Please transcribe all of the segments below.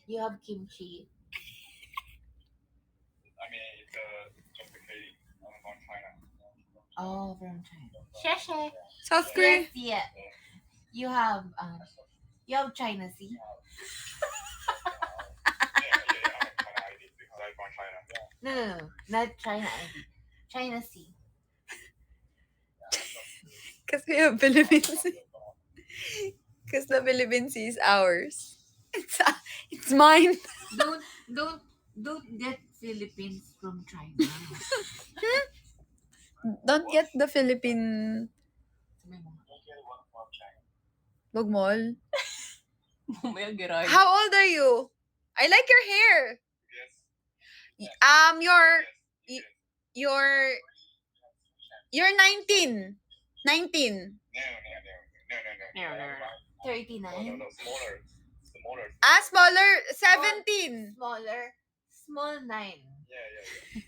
You have kimchi. I mean, it's just a cake from China. Oh, from China. Sheshe. South Korea. Yeah. You have China Sea. Yeah, I have China ID because I'm from China. No, not China ID. China Sea. Because we have Philippines. Because the Philippines is ours. It's mine. Don't get Philippines from China. Don't get the Philippine Bugmol. How old are you? I like your hair. Yes. You're 19. 19. No. 39. No, smaller. Smaller. 17. Small 9. Yeah.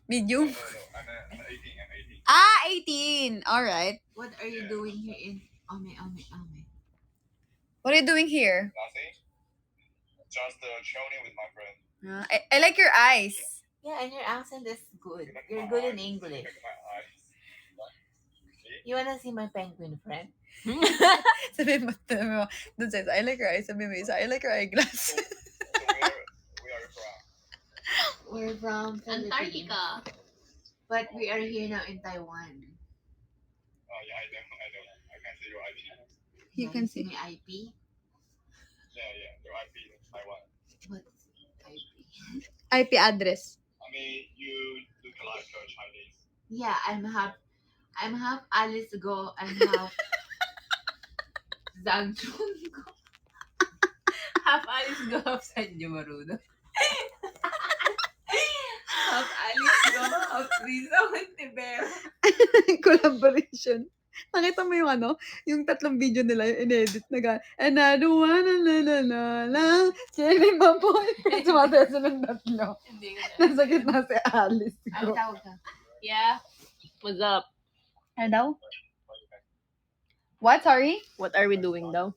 Medium. No. I'm 18. 18. All right. What are you doing here in Ame? What are you doing here? Nothing. Just chilling with my friend. I like your eyes. Yeah, and your accent is good. You're good in English. You wanna see my penguin friend? Sabi mo, dun says, I like your eyes. Sabi mo isa, I like your eyeglass. So where are you from? We're from Philippines. Antarctica. But we are here now in Taiwan. Yeah, I know. I can see your IP. You can see. my IP. Yeah, your IP in Taiwan. What's IP? IP address. I mean, you look like a Chinese. Yeah, I'm half Alice Go. I'm half Zhang Chun Go. Half Alice Go, half Sanjo Marudo. Half Alice Go, half Rizzo Montevero. Collaboration. Nakita mo yung tatlong video nila, yung in-edit na another one, la, Cherry Mapoy. Sumatesa ng tatlo. Hindi ko na. Nasa gitna si Alice. Ang tawag ka. Yeah. What's up? Ano daw? What? Sorry? What are we doing daw?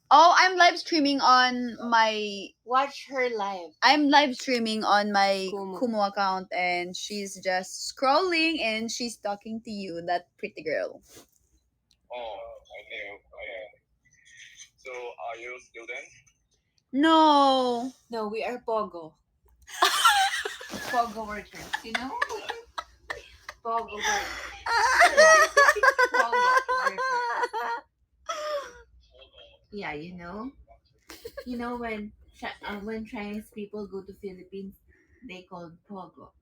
Oh, I'm live streaming on my... Watch her live. I'm live streaming on my Kumu. Kumu account and she's just scrolling and she's talking to you, that pretty girl. Oh, okay. So, are you a student? No. No, we are Pogo. Pogo workers, you know? Pogo workers. Pogo workers. Yeah, you know? You know when Chinese people go to Philippines, they call Pogo.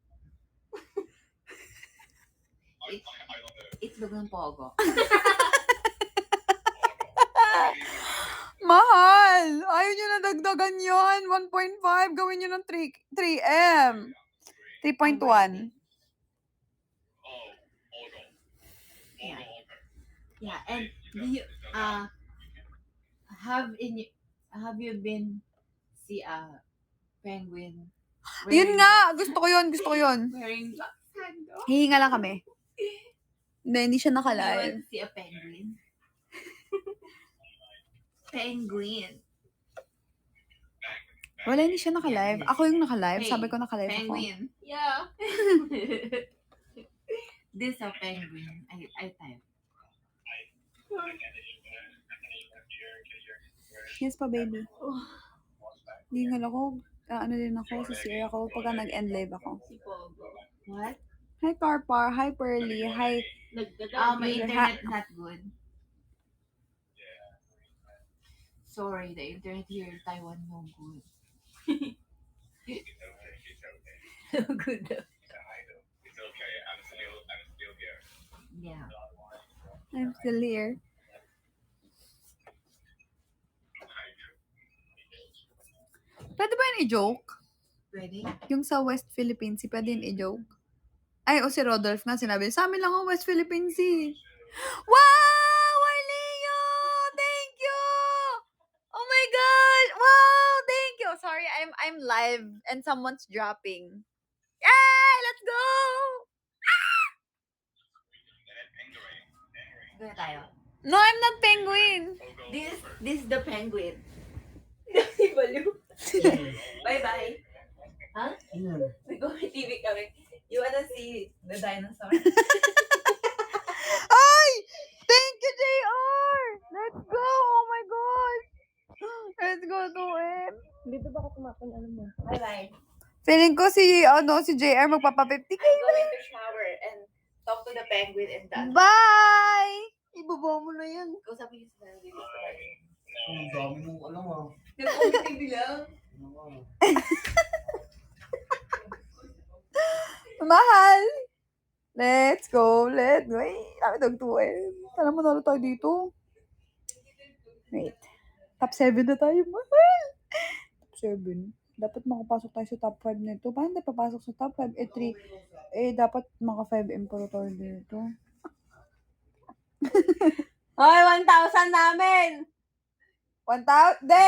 I don't know. It's Lugan Pogo. Mahal! Ayaw nyo na dagdagan yun. 1.5. Gawin nyo ng 3M. 3.1. Oh, Ogo. Yeah. Okay. Yeah, and do you have you been see a penguin? Yun nga! Gusto ko yun. Wearing black sandals. Hihinga lang kami. Hindi siya You naka-live. want to see a penguin? Penguin. Wala, hindi siya naka-live. Ako yung naka-live. Hey, Sabi ko naka-live ako. Penguin. Yeah. This is a penguin. I type. Yes pa, baby. Hingal ako. Ano din ako, sisira ako pagka nag-end live ako. Si Pogo. What? Hi, Parpar. Hi, Pearly. Hi. Nagdadaan. My You're internet not good. Sorry, the internet here in Taiwan no good. No good. It's okay. I'm still here. Yeah. I'm still here. Pwede ba yun i-joke? Ready? Yung sa West Philippines, pwede yun i-joke? Ay, o si Rodolph nga sinabi, sa amin lang ang West Philippines eh. Wow! Arleo! Thank you! Oh my God! Wow! Thank you! Sorry, I'm live and someone's dropping. Yay! Let's go! Gano'n tayo. No, I'm not penguin. This is the penguin. Si Baliw. Yeah. May TV kami. You wanna see the dinosaur? Ay! Thank you, JR! Let's go! Oh my God! Let's go to him. Dito ba ka tumakan? Ano mo? Bye-bye. Feeling ko si JR magpapa-50K. I'm going to shower and talk to the penguin and the Bye! Ibaba mo na yan. Kausapin niyo si Nandito. Ang dami mong alam ah. Nag-TV lang. Mahal! Let's go. Let's go. Ay, kami nag-2M. Sana manalo tayo dito. Wait. Top 7 na tayo, mahal. Top 7. Dapat makapasok tayo sa top 5 nito. Paano tayo papasok sa top 5? 3. Dapat maka 5M pa tayo dito. Hoy, 1,000 namin! 1,000? Di!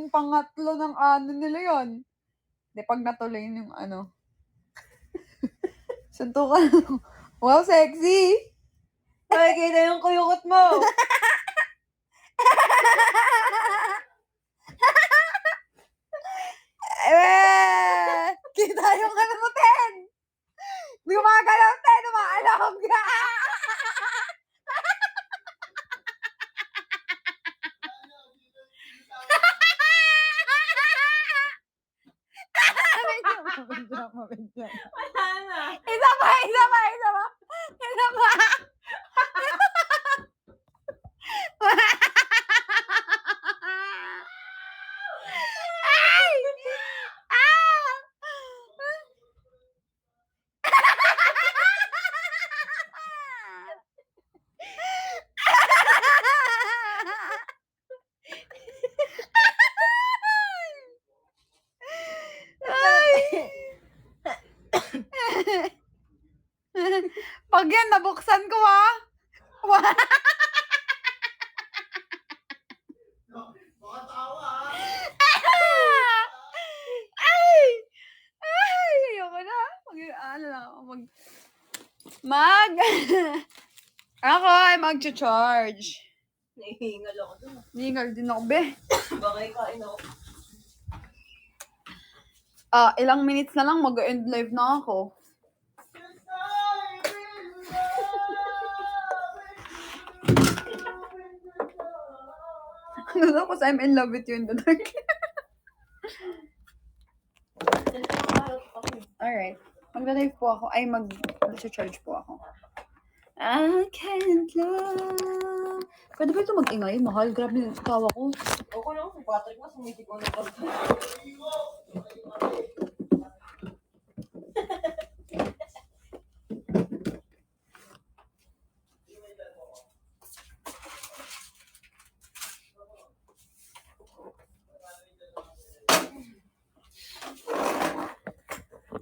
Pangatlo ng ano nila yon. Di, pag natuloy yung ano. Suntukan. Wow, sexy! Nakikita yung kuyukot mo! Kita yung ano mo, Ten! Gumagalaw, Ten! Umaalog! Wala na! Isa pa! Ay! Pag yan, nabuksan ko ah. Ay! Ayoko na. Ako ay mag-charge. Nahihingal ako dun. Ningal din ako, be. Baka ikain ako. Ilang minutes na lang mag-end live na ako. Gusto ko sa I'm in love with you in the dark. Alright. Mag-live po ako. Ay, mag-charge po ako. I can't love. Pwede ba ito mag-ingay? Mahal, grabe yung tawa ko. Okay lang, si Patrick na sumiti ko na pagka.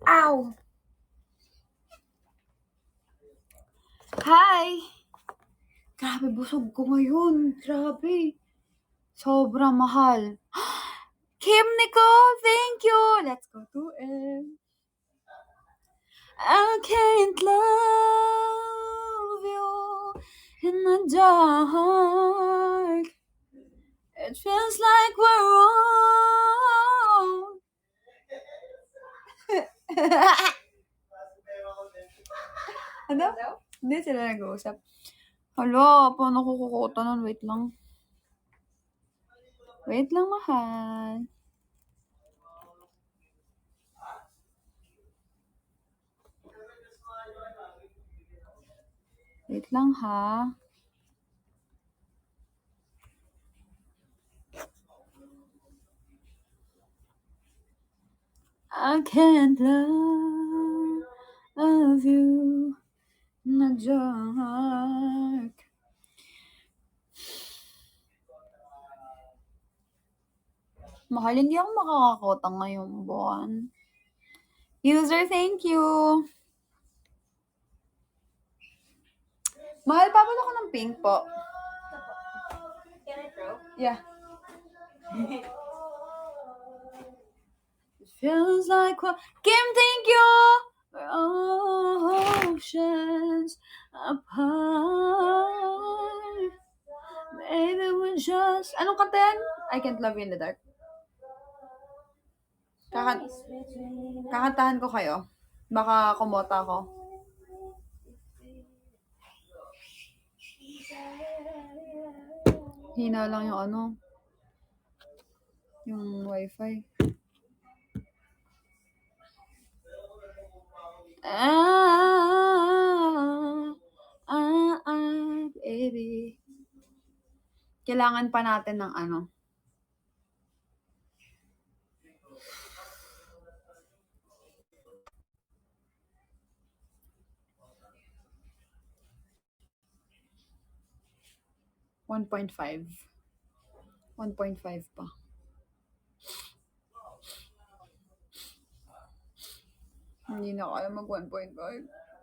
Ow! Hi! Grabe, busog ko ngayon. Grabe. Sobrang mahal. Kim Nicole, thank you! Let's go to M. I can't love you in the dark. It feels like we're wrong. Ano? Hindi sila nag-uusap. Hala, paano ko kukuta nun? Wait lang. Wait lang, mahal. Wait lang, ha? I can't love you in the dark. Mahal, hindi ako makakakota ngayong buwan. User, thank you. Mahal, papalo ko ng pink po. Can I throw? Yeah. It feels like what Kim, thank you. We're oceans apart. Maybe we're just... Anong kanta yan? I Can't Love You in the Dark. Kakantahan ko kayo. Baka kumota ko. Hina lang yung ano. Yung wifi. Baby. Kailangan pa natin ng ano. $1.5 pa. Hindi na kaya mag 1.5.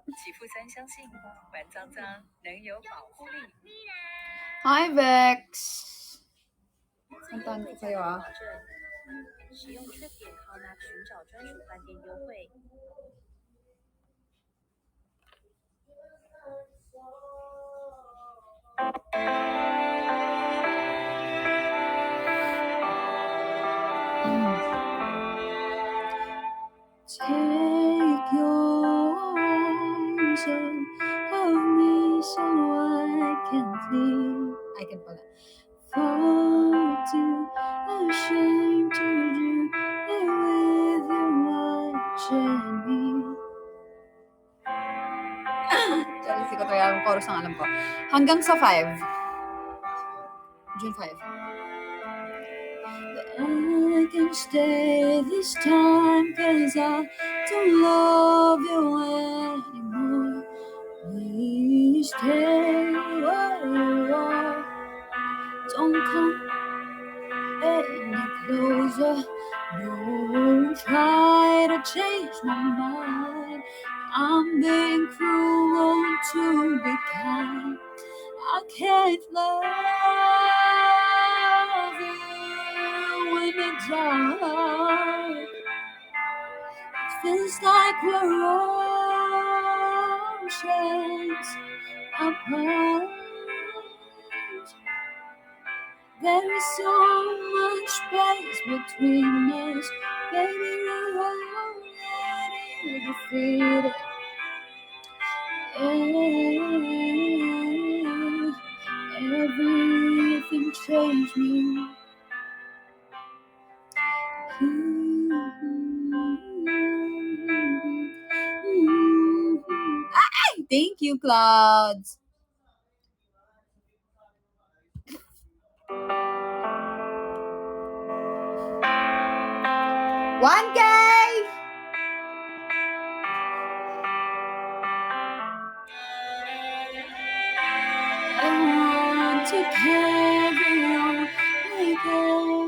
齐富三相信玩脏脏能有保护力。 Hi, Vex! Kantahan ko kayo 保证使用 Trip 点 Carmack 寻找专属饭店优惠。 Take your arms of me so I can feel. I can pala. Far too ashamed to do it with you watching me. Jealousy ko to yung chorus ang alam ko. Hanggang sa 5. June 5. I can stay this time 'cause I don't love you anymore. Please stay where you are. Don't come any closer. Don't try to change my mind. I'm being cruel to be kind. I can't love you in the dark. It feels like we're oceans apart. There is so much space between us. Baby, we're already defeated. Everything changed me. Thank you, Clouds. $1K! I want to carry on like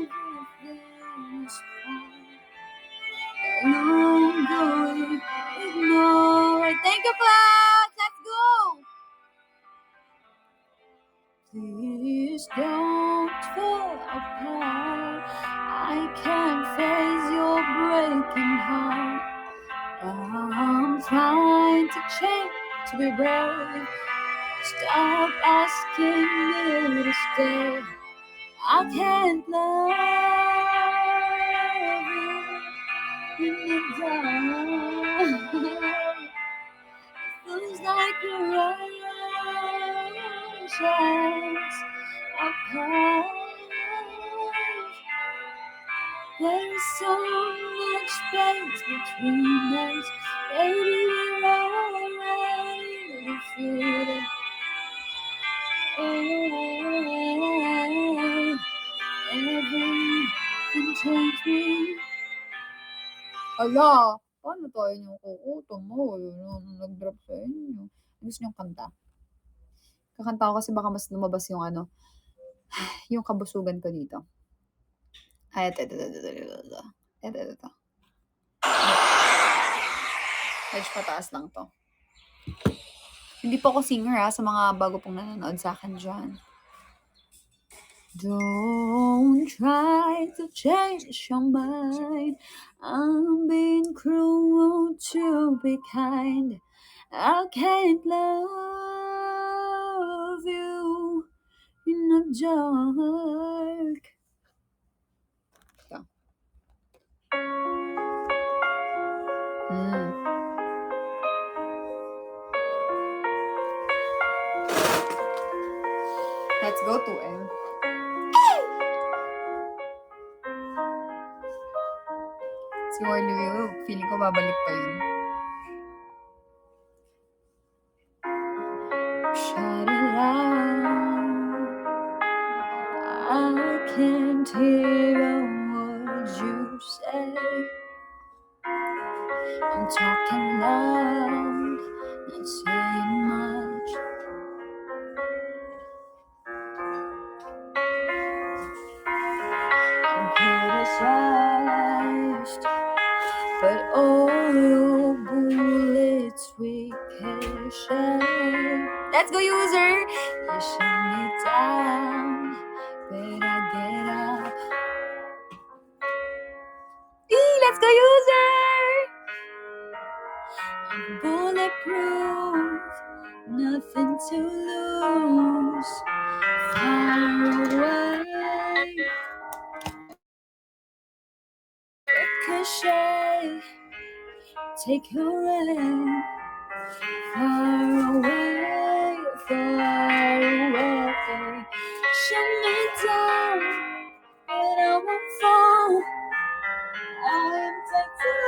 everything's fine. Don't go, ignore it. Thank you, Clouds. Let's go. Please don't fall apart. I can't face your breaking heart. I'm trying to change, to be brave. Stop asking me to stay. I can't love you in the dark. It feels like we're oceans apart. There is so much space between us. Baby, we're already defeated. Everything changed me. Ala, paano tayo niyong kukuto mo? Yun, nag-drop sa inyo. Gusto niyong kanta? Kakanta ko kasi baka mas lumabas yung ano, yung kabusugan ko dito. Ay, ito. Medyo pataas lang to. Hindi po ako singer sa mga bago pong nanonood sa akin dyan. Don't try to change your mind. I'm being cruel to be kind. I can't love you in the dark. Si Orly Willow, feeling ko babalik pa yun. Shout it out. I can't hear a word you say. I'm talking loud, not saying much. I'm criticized, but all your bullets ricochet. Let's go, user! You shut me down, but I get up. Let's go, user! I'm bulletproof, nothing to lose. Far away, ricochet, take your aim. Far away, far away. Shut me down, but I won't fall. I am taking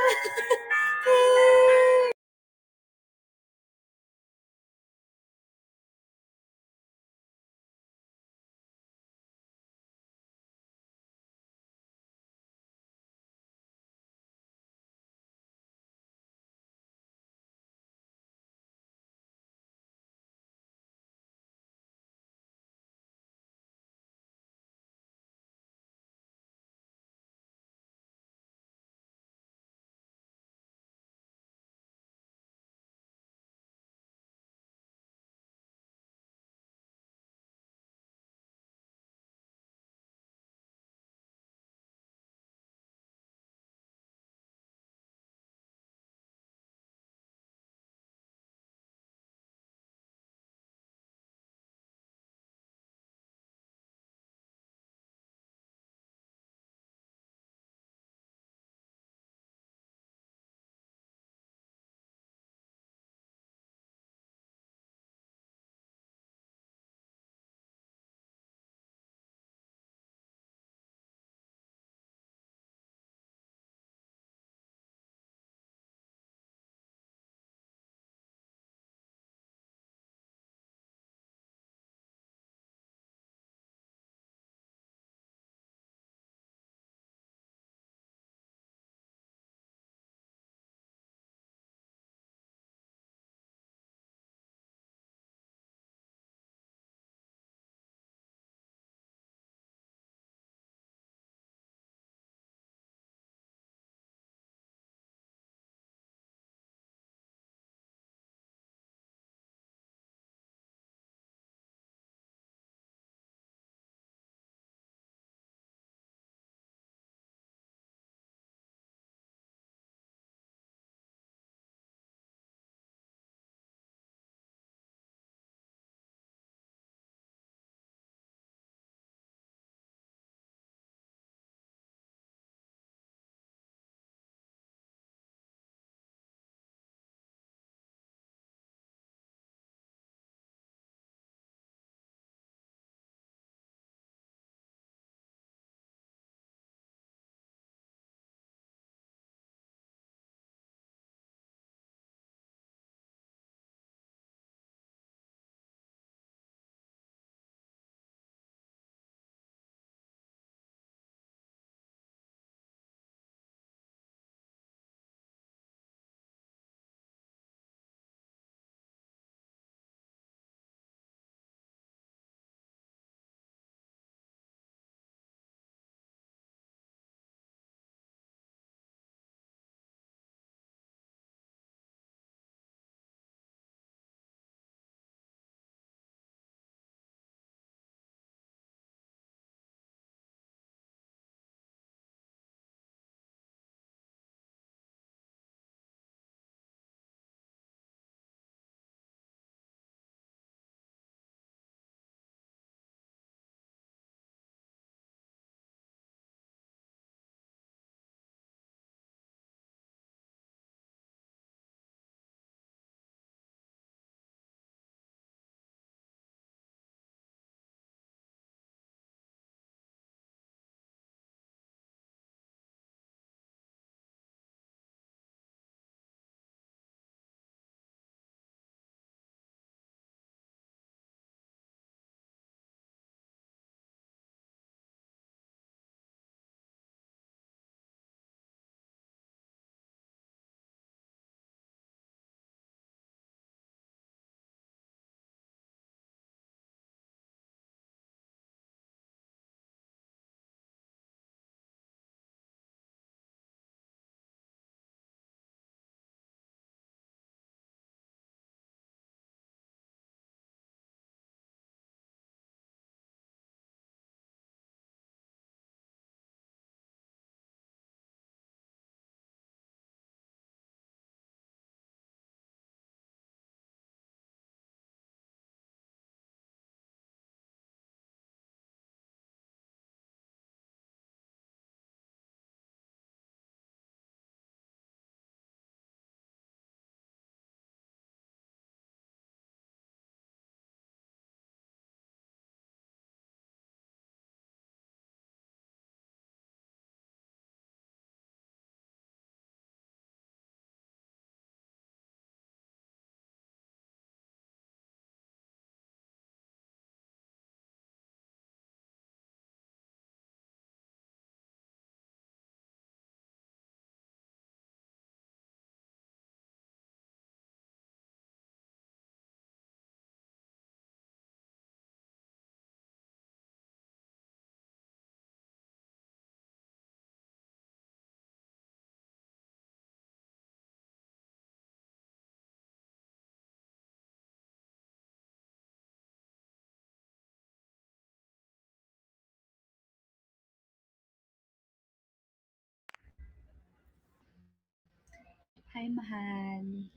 Hi, mahal.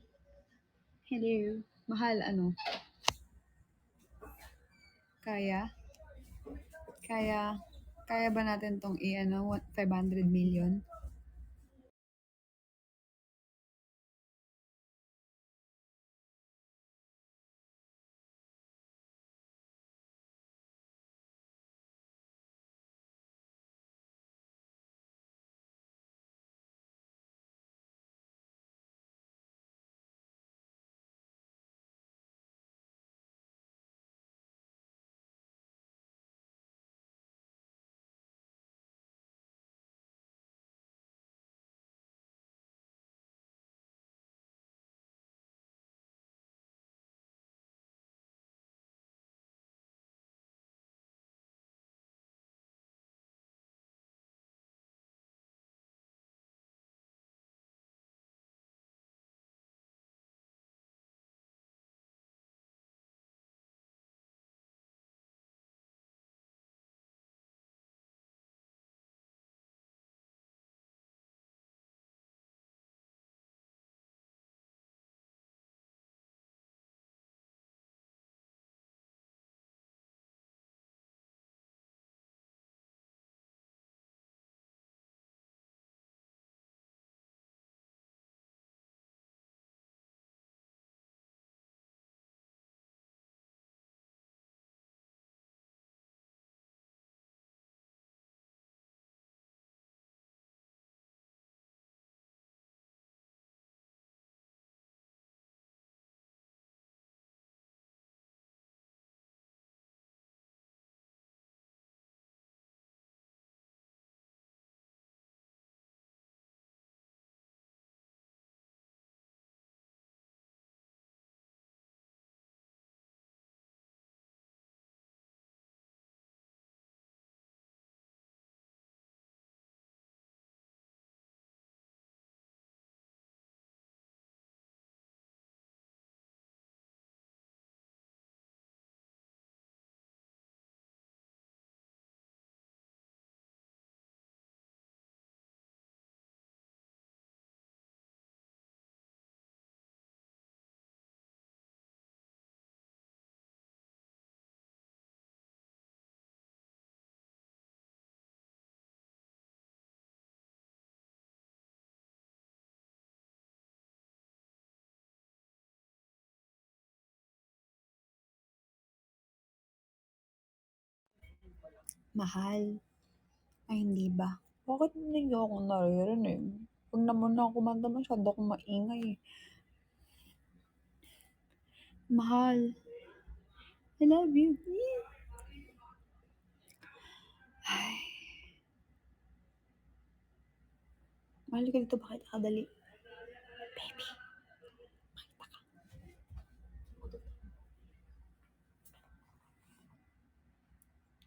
Hello. Mahal, ano? Kaya? Kaya ba natin tong 500 million? Mahal. Ay, hindi ba? Bakit hindi ako naririnig? Pag naman ako kumanta masyado akong maingay. Mahal. I love you. Ay, mahal ka dito. Bakit nakadali? Baby.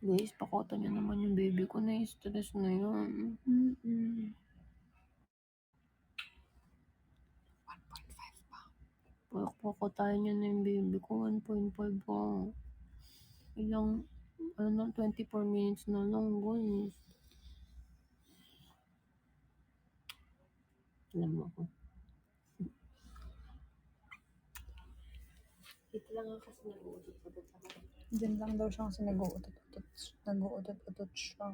Guys, pakota niyo naman yung baby ko. Na-stress na yun. Mm-mm. 1.5 pa. Pakotayin niyo na yung baby ko. 1.5 pa. Ilang, 24 minutes na lang, guys. Alam mo ko. Ito lang ang kasi nag-uusap-usap sa kanya. Diyan lang daw siya kasi nag-uutot-utot siya.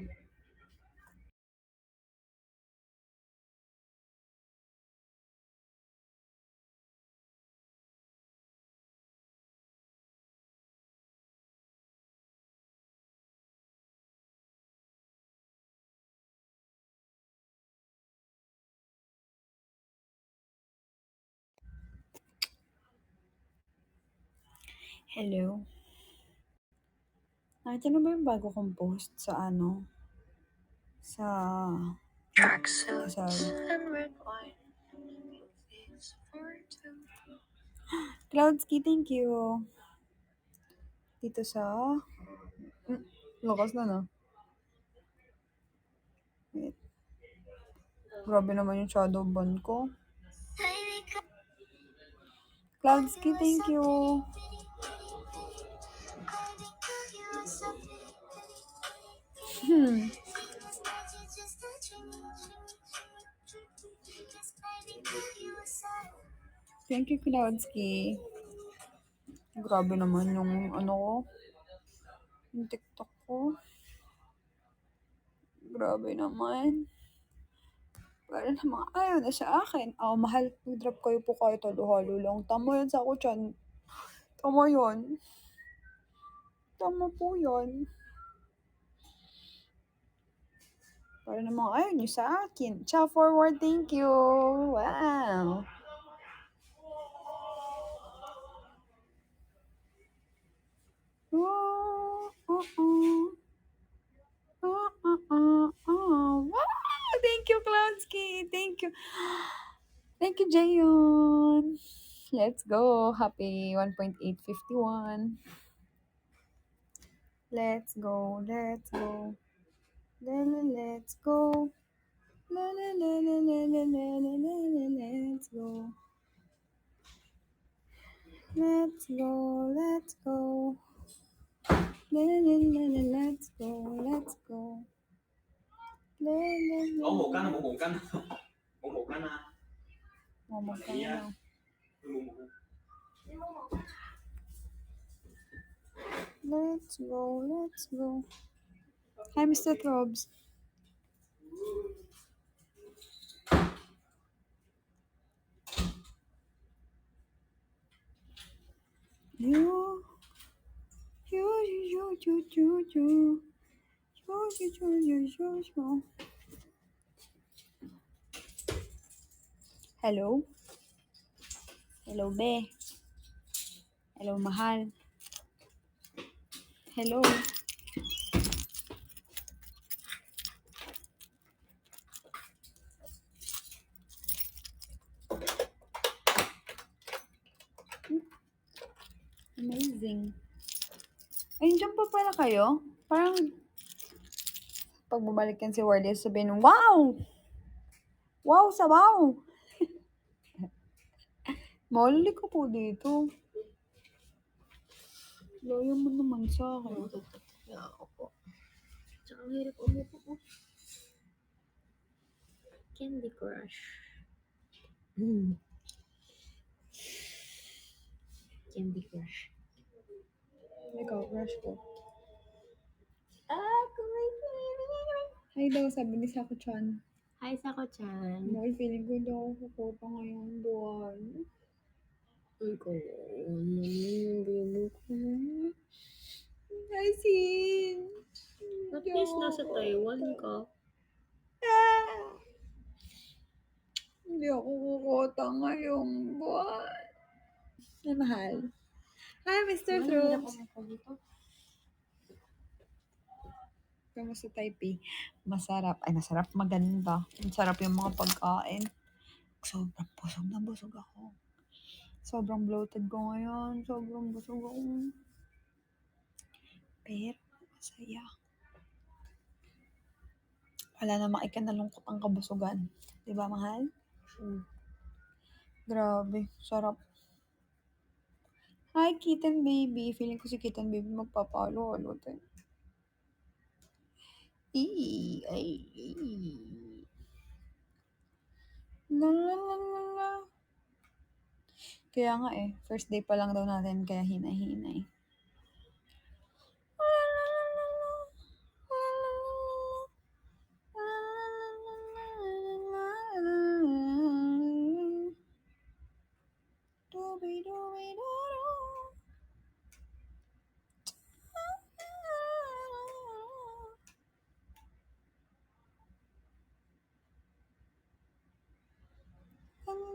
Hello? Nakita na ba yung bago kong post sa Sa... Sorry. Cloudsky, thank you. Dito sa... Lakas na, no? Wait. Grabe naman yung shadow ban ko. Cloudsky, thank you. Thank you, Cloudsky. Grabe naman yung ano ko. Yung TikTok ko. Grabe naman. Para namang ayaw na sa akin. Mahal, mag-drop kayo po kahit halo-halo lang. Tama yan sa ako dyan. Tama yun. Tama po yun. Para namang ayaw nyo sa akin. Ciao forward, thank you. Wow. Wow! Thank you, Cloudsky. Thank you. Thank you, Jayon. Let's go. Happy 1.851. Let's go. Let's go. Let's go. Let's go. Let's go. Let's go. Let's go. Let's go. Ủng hộ cái nào, ủng hộ cái nào. Ủng hộ cái nào. Let's go. Let's go. Hi, Mr. Throbs. You. Hello? Hello, be. Hello, mahal. Hello. Amazing. Ayun, dyan pa pala kayo? Parang, pag bumalik yan si Wardy, sabihin, wow! Wow, sabaw! Maulili ko po dito. Layo mo naman sa akin. Kaya ako po. Tsaka ang hirap umupo po. Candy Crush. Candy Crush. Ikaw, crush ko. Kumain. Hi daw, sabi ni Sako-chan. Hi, Sako-chan. Mahal, feeling ko daw ako kukuta ngayong buwan. Ikaw, ano yung baby ko? Hi, Sin! At least nasa Taiwan ka. Hindi ako kukuta ngayong buwan. Ay, mahal. Hi, Mr. Throbs. Kamusta Taipei? Masarap. Ay, masarap. Maganda. Masarap yung mga pagkain. Sobrang busog na busog ako. Sobrang bloated ko ngayon. Sobrang busog ako. Pero, masaya. Wala namang ikanalungkot ang kabusugan. Diba, mahal? Grabe. Sarap. Hi, Kitten Baby. Feeling ko si Kitten Baby magpapalo-halo din. La la la la la. Kaya nga first day pa lang daw natin, kaya hinay-hinay.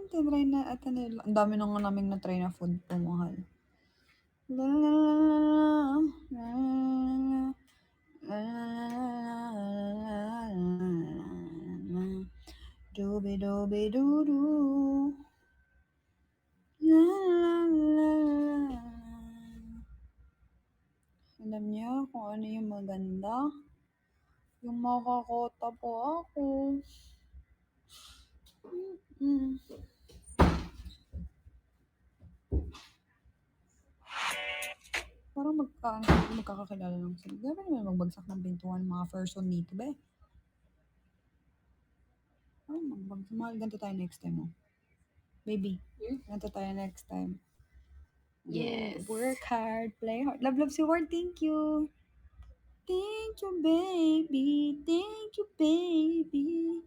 Tinry na at ang dami na nga naming na-try na food po, mahal. Dobe-dobe-doo-doo. Alam niyo kung ano yung maganda? Yung makakota po ako. Parang magkakakilala lang sila. Dapat naman magbagsak ng pintuan mga person dito, be. Parang magbagsak. Mahal, ganito tayo next time, oh. Baby, Hmm? ganito tayo next time. Yes. Work hard, play hard. Love si Ward. Thank you. Thank you, baby. Thank you, baby.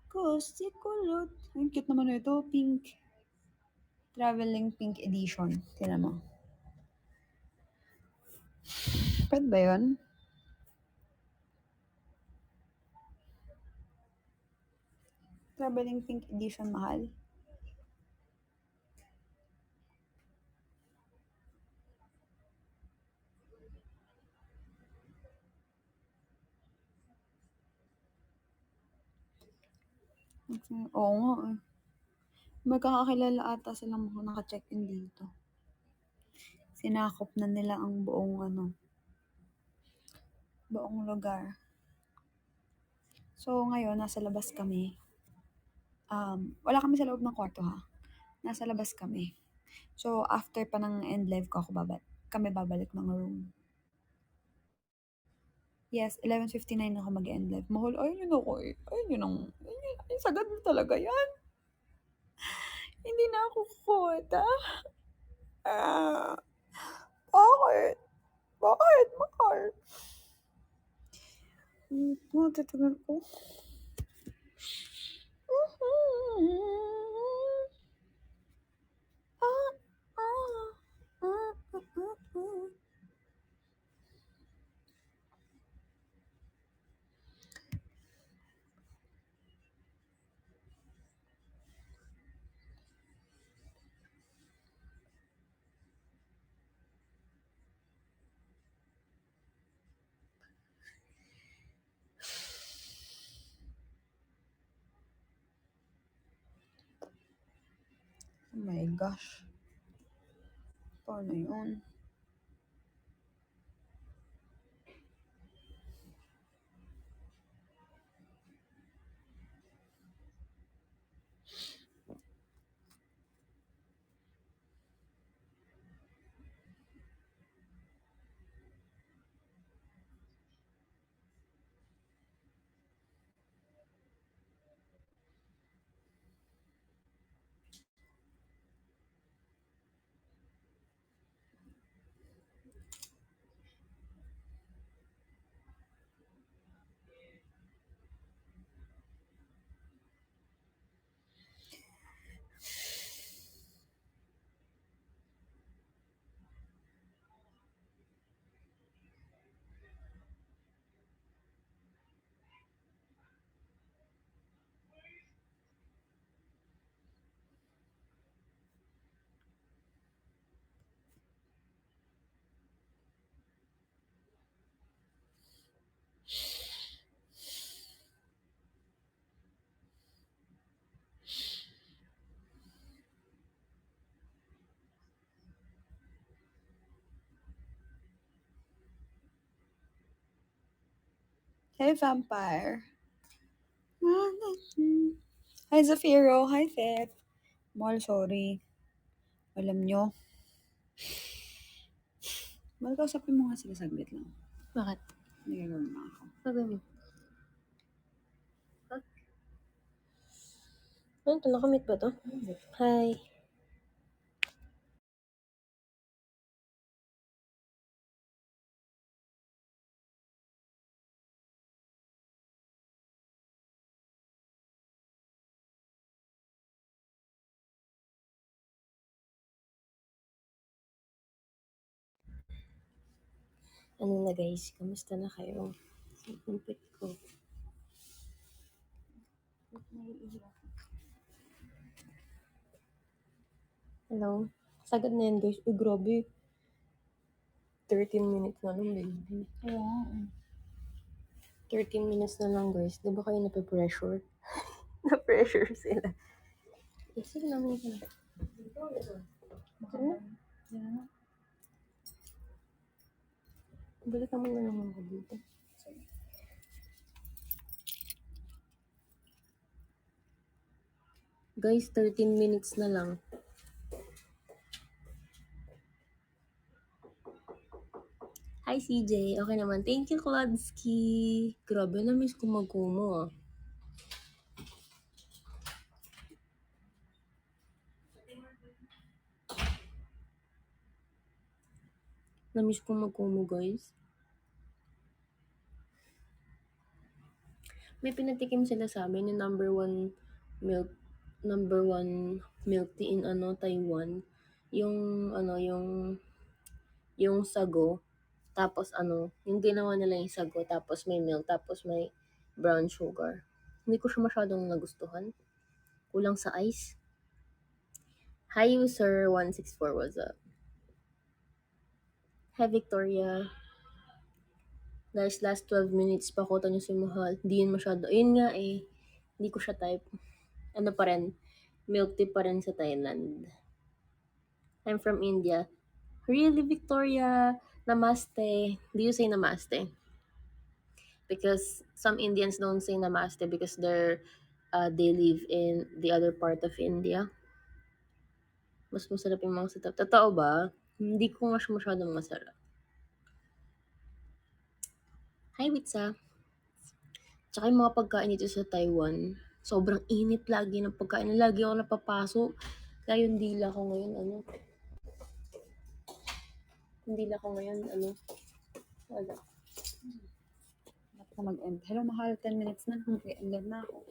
Kasi kulot. Ang cute naman ito. Pink. Traveling pink edition. Tingnan mo. Pwede ba yun? Traveling pink edition, mahal. Oo nga eh. Magkakakilala ata silang mga naka-check-in dito. Sinakop na nila ang buong lugar. So, ngayon, nasa labas kami. Wala kami sa loob ng kwarto ha. Nasa labas kami. So, after pa ng end live ko, kami babalik ng room. Yes, 11:59 ako mag-end live. Mahal, ayun yun ako eh. Ayun yun ang, ayun, sagad mo talaga yan. Hindi na ako kukuta. Bakit? Bakit? Mahal? Matatagal ko. Oh my gosh. Paano yun? Hey, Vampire. Hi, Zafiro. Hi, Fet. Mal, sorry. Alam nyo. Mal, kausapin mo nga sila saglit lang. Bakit? Nagagawin na ako. Sabi mo. Ano to? Nakamit ba to? Hi. Ano na guys? Kamusta na kayo? Kumpit ko. Hello? Sagad na yan guys. Uy, grabe. 13 minutes na lang, baby. Oo. 13 minutes na lang guys. Di ba kayo nape-pressure? Na-pressure sila. Eh, sige namin ka na. Ano? Balikan mo na naman ako dito. Guys, 13 minutes na lang. Hi, CJ. Okay naman. Thank you, Klodsky. Grabe, na-miss ko mag-kumo ah. Namiss kong mag-Kumu, guys. May pinatikim sila sa amin yung number one milk tea in Taiwan. Yung sago, tapos yung ginawa nila yung sago, tapos may milk, tapos may brown sugar. Hindi ko siya masyadong nagustuhan. Kulang sa ice. Hi, user 164, what's up? Hi, Victoria. Guys, last 12 minutes, pakota niyo si Mahal. Di yun masyado. Ayun nga eh. Hindi ko siya type. Ano pa rin? Milk tea pa rin sa Thailand. I'm from India. Really, Victoria? Namaste. Do you say namaste? Because some Indians don't say namaste because they live in the other part of India. Mas masarap yung mga setup. Totoo ba? Hindi ko nga siya masyadong masarap. Hi, Witsa. Tsaka yung mga pagkain dito sa Taiwan, sobrang init lagi ng pagkain. Lagi ako napapasok. Kaya yung dila ko ngayon, wala. Dapat na mag-end. Hello, mahal. 10 minutes na. Mag-end na ako.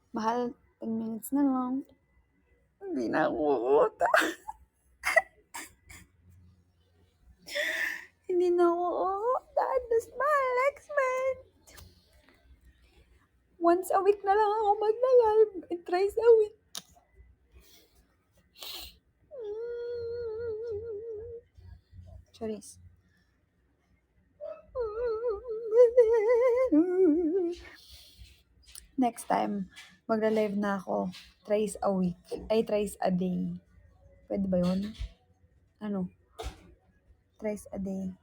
Mahal, 10 minutes na lang. Hindi na ako kukuta. Hindi na ako kukuta. That's my next month. Once a week na lang ako magla-live. And thrice a week. Charis. Next time, magla-live na ako thrice a week. Ay, thrice a day. Pwede ba yun? Ano? Thrice a day.